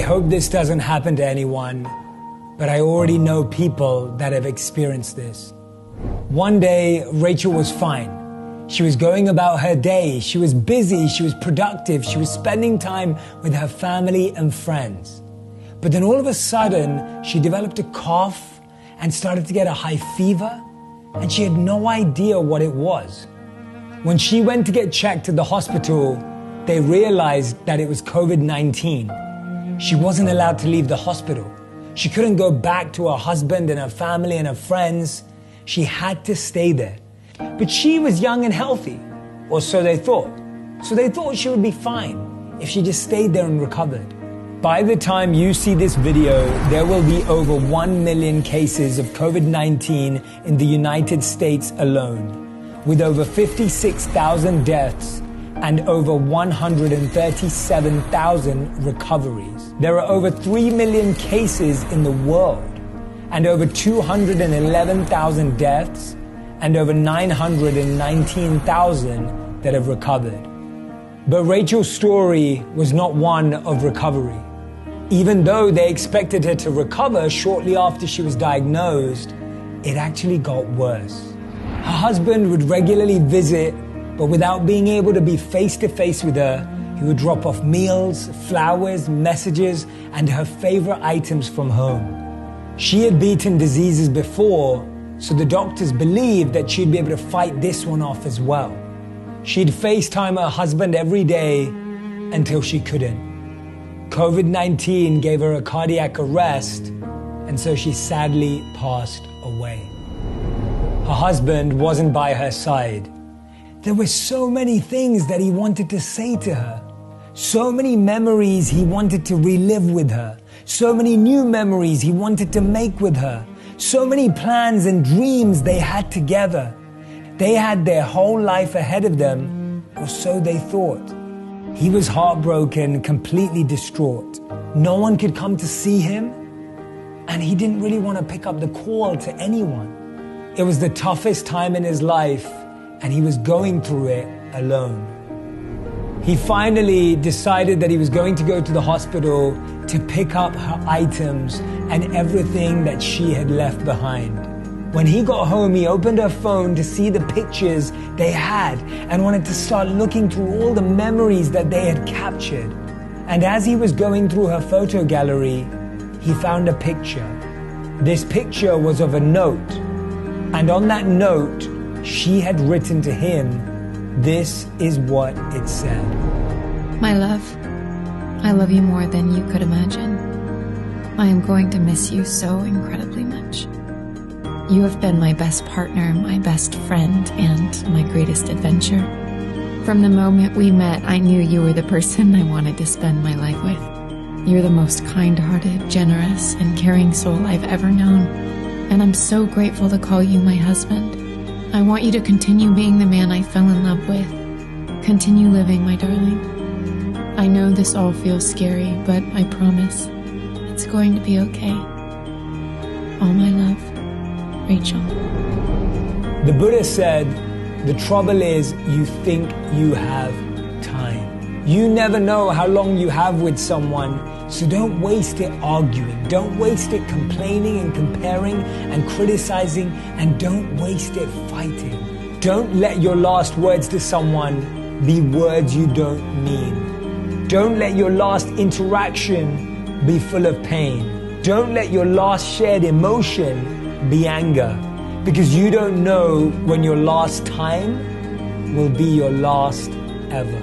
hope this doesn't happen to anyone, but I already know people that have experienced this. One day, Rachel was fine. She was going about her day. She was busy. She was productive. She was spending time with her family and friends. But then all of a sudden, she developed a cough and started to get a high fever, and she had no idea what it was. When she went to get checked at the hospital, they realized that it was COVID-19. She wasn't allowed to leave the hospital. She couldn't go back to her husband and her family and her friends. She had to stay there. But she was young and healthy, or so they thought. So they thought she would be fine if she just stayed there and recovered. By the time you see this video, there will be over 1 million cases of COVID-19 in the United States alone, with over 56,000 deaths and over 137,000 recoveries. There are over 3 million cases in the world, and over 211,000 deaths, and over 919,000 that have recovered. But Rachel's story was not one of recovery. Even though they expected her to recover shortly after she was diagnosed, it actually got worse. Her husband would regularly visit, but without being able to be face-to-face with her, he would drop off meals, flowers, messages, and her favorite items from home. She had beaten diseases before, so the doctors believed that she'd be able to fight this one off as well. She'd FaceTime her husband every day until she couldn't. COVID-19 gave her a cardiac arrest, and so she sadly passed away. Her husband wasn't by her side. There were so many things that he wanted to say to her, so many memories he wanted to relive with her, so many new memories he wanted to make with her, so many plans and dreams they had together. They had their whole life ahead of them, or so they thought. He was heartbroken, completely distraught. No one could come to see him, and he didn't really want to pick up the call to anyone. It was the toughest time in his life, and he was going through it alone. He finally decided that he was going to go to the hospital to pick up her items and everything that she had left behind. When he got home, he opened her phone to see the pictures they had and wanted to start looking through all the memories that they had captured. And as he was going through her photo gallery, he found a picture. This picture was of a note, and on that note, she had written to him, this is what it said. My love, I love you more than you could imagine. I am going to miss you so incredibly much. You have been my best partner, my best friend, and my greatest adventure. From the moment we met, I knew you were the person I wanted to spend my life with. You're the most kind-hearted, generous, and caring soul I've ever known, and I'm so grateful to call you my husband. I want you to continue being the man I fell in love with. Continue living, my darling. I know this all feels scary, but I promise it's going to be okay. All my love, Rachel. The Buddha said, the trouble is you think you have time. You never know how long you have with someone, so don't waste it arguing. Don't waste it complaining and comparing and criticizing, and don't waste it fighting. Don't let your last words to someone be words you don't mean. Don't let your last interaction be full of pain. Don't let your last shared emotion be anger, because you don't know when your last time will be your last ever.